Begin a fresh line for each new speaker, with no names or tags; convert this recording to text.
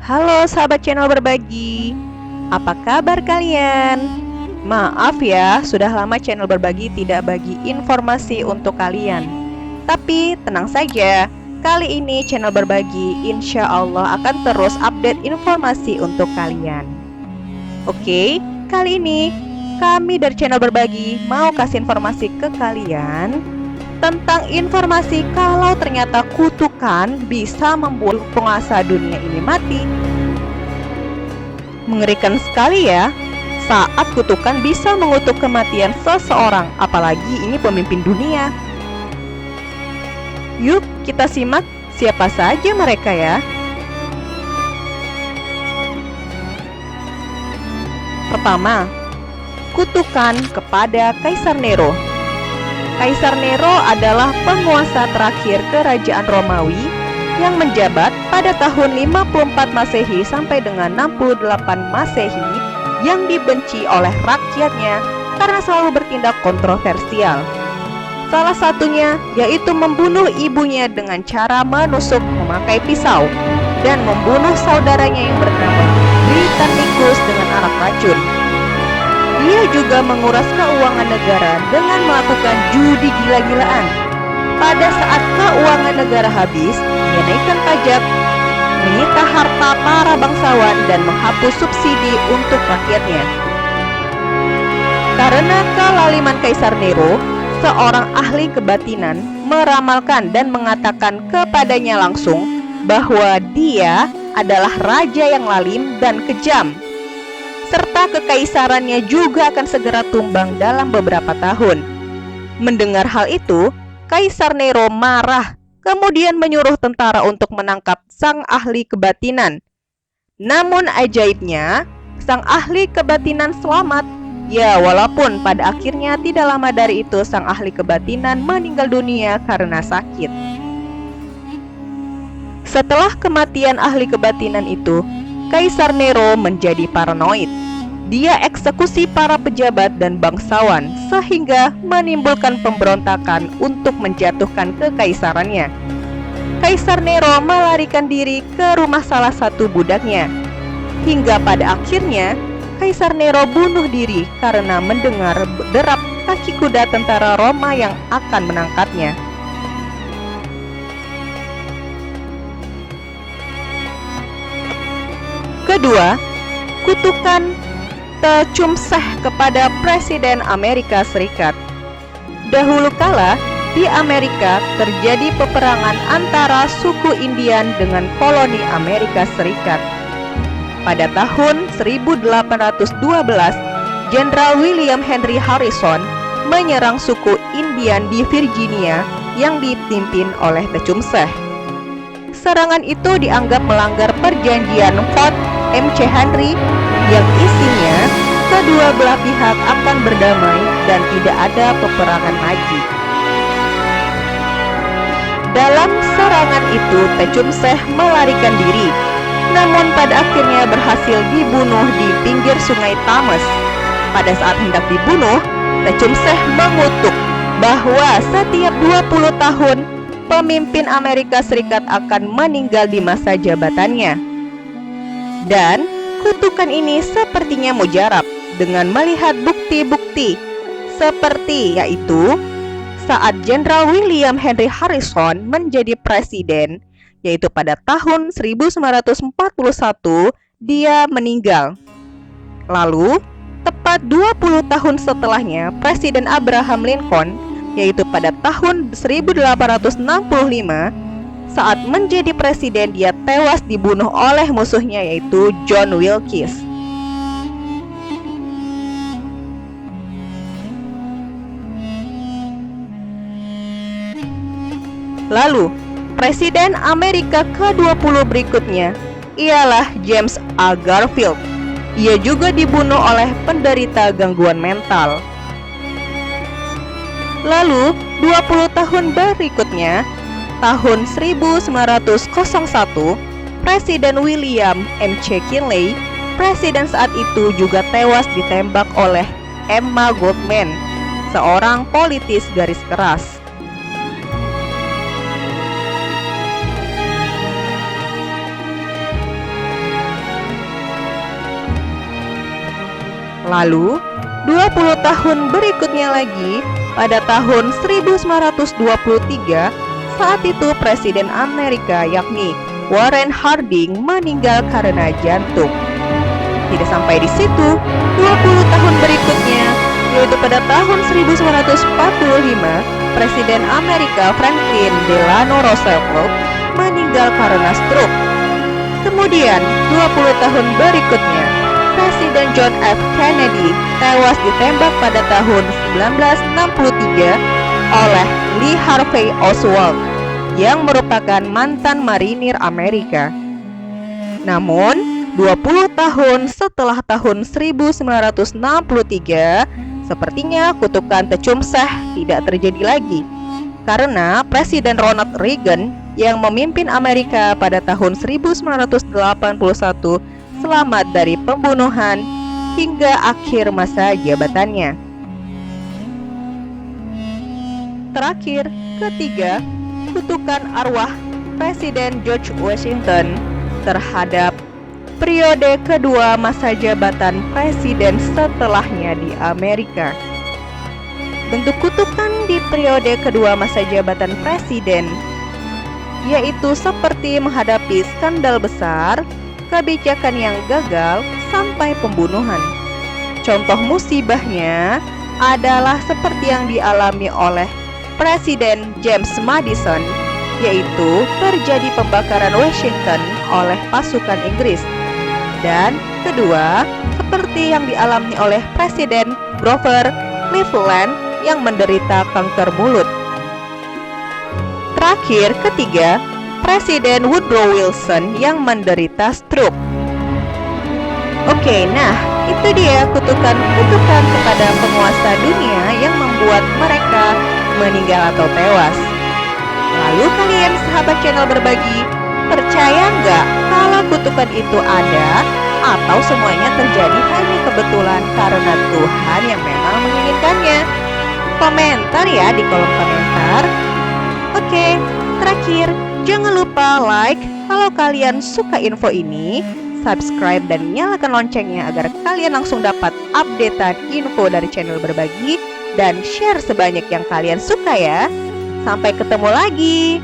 Halo sahabat channel berbagi, apa kabar kalian? Maaf ya, sudah lama channel berbagi tidak bagi informasi untuk kalian. Tapi tenang saja, kali ini channel berbagi insya Allah akan terus update informasi untuk kalian. Oke, kali ini kami dari channel berbagi mau kasih informasi ke kalian tentang informasi kalau ternyata kutukan bisa membuat penguasa dunia ini mati. Mengerikan sekali ya, saat kutukan bisa mengutuk kematian seseorang, apalagi ini pemimpin dunia. Yuk kita simak siapa saja mereka ya. Pertama, kutukan kepada Kaisar Nero. Kaisar Nero adalah penguasa terakhir kerajaan Romawi yang menjabat pada tahun 54 Masehi sampai dengan 68 Masehi, yang dibenci oleh rakyatnya karena selalu bertindak kontroversial. Salah satunya yaitu membunuh ibunya dengan cara menusuk memakai pisau dan membunuh saudaranya yang bernama Britannicus dengan anak racun. Dia juga menguras keuangan negara dengan melakukan judi gila-gilaan. Pada saat keuangan negara habis, dia naikkan pajak, menyita harta para bangsawan, dan menghapus subsidi untuk rakyatnya. Karena kelaliman Kaisar Nero, seorang ahli kebatinan meramalkan dan mengatakan kepadanya langsung bahwa dia adalah raja yang lalim dan kejam, serta kekaisarannya juga akan segera tumbang dalam beberapa tahun. Mendengar hal itu, Kaisar Nero marah, kemudian menyuruh tentara untuk menangkap sang ahli kebatinan. Namun ajaibnya, sang ahli kebatinan selamat. Ya, walaupun pada akhirnya tidak lama dari itu sang ahli kebatinan meninggal dunia karena sakit. Setelah kematian ahli kebatinan itu, Kaisar Nero menjadi paranoid. Dia eksekusi para pejabat dan bangsawan sehingga menimbulkan pemberontakan untuk menjatuhkan kekaisarannya. Kaisar Nero melarikan diri ke rumah salah satu budaknya. Hingga pada akhirnya Kaisar Nero bunuh diri karena mendengar derap kaki kuda tentara Roma yang akan menangkapnya. Kedua, kutukan Tecumseh kepada Presiden Amerika Serikat. Dahulu kala, di Amerika terjadi peperangan antara suku Indian dengan koloni Amerika Serikat. Pada tahun 1812, Jenderal William Henry Harrison menyerang suku Indian di Virginia yang dipimpin oleh Tecumseh. Serangan itu dianggap melanggar perjanjian Fort M.C. Henry yang isinya kedua belah pihak akan berdamai dan tidak ada peperangan lagi. Dalam serangan itu Tecumseh melarikan diri, namun pada akhirnya berhasil dibunuh di pinggir sungai Thames. Pada saat hendak dibunuh, Tecumseh mengutuk bahwa setiap 20 tahun pemimpin Amerika Serikat akan meninggal di masa jabatannya. Dan kutukan ini sepertinya mujarab dengan melihat bukti-bukti seperti yaitu saat Jenderal William Henry Harrison menjadi presiden, yaitu pada tahun 1941 dia meninggal. Lalu tepat 20 tahun setelahnya Presiden Abraham Lincoln, yaitu pada tahun 1865, saat menjadi presiden dia tewas dibunuh oleh musuhnya yaitu John Wilkes. Lalu, Presiden Amerika ke-20 berikutnya ialah James A. Garfield. Ia juga dibunuh oleh penderita gangguan mental. Lalu, 20 tahun berikutnya, tahun 1901, Presiden William M.C. Kinley, presiden saat itu, juga tewas ditembak oleh Emma Goldman, seorang politis garis keras. Lalu, 20 tahun berikutnya lagi, pada tahun 1923, saat itu Presiden Amerika yakni Warren Harding meninggal karena jantung. Tidak sampai di situ, 20 tahun berikutnya, yaitu pada tahun 1945, Presiden Amerika Franklin Delano Roosevelt meninggal karena stroke. Kemudian, 20 tahun berikutnya, Presiden John F. Kennedy tewas ditembak pada tahun 1963 oleh Lee Harvey Oswald yang merupakan mantan marinir Amerika. Namun, 20 tahun setelah tahun 1963, sepertinya kutukan Tecumseh tidak terjadi lagi karena Presiden Ronald Reagan yang memimpin Amerika pada tahun 1981 selamat dari pembunuhan hingga akhir masa jabatannya. Terakhir, ketiga, kutukan arwah Presiden George Washington terhadap periode kedua masa jabatan presiden setelahnya di Amerika. Bentuk kutukan di periode kedua masa jabatan presiden yaitu seperti menghadapi skandal besar, kebijakan yang gagal, sampai pembunuhan. Contoh musibahnya adalah seperti yang dialami oleh Presiden James Madison, yaitu terjadi pembakaran Washington oleh pasukan Inggris. Dan kedua, seperti yang dialami oleh Presiden Grover Cleveland yang menderita kanker mulut. Terakhir, ketiga, Presiden Woodrow Wilson yang menderita stroke. Oke, nah itu dia kutukan-kutukan kepada penguasa dunia yang membuat mereka meninggal atau tewas. Lalu kalian sahabat channel Berbagi, percaya nggak kalau kutukan itu ada atau semuanya terjadi hanya kebetulan karena Tuhan yang memang menginginkannya? Komentar ya di kolom komentar. Oke, terakhir, jangan lupa like kalau kalian suka info ini, subscribe dan nyalakan loncengnya agar kalian langsung dapat updatean info dari channel Berbagi, dan share sebanyak yang kalian suka ya. Sampai ketemu lagi.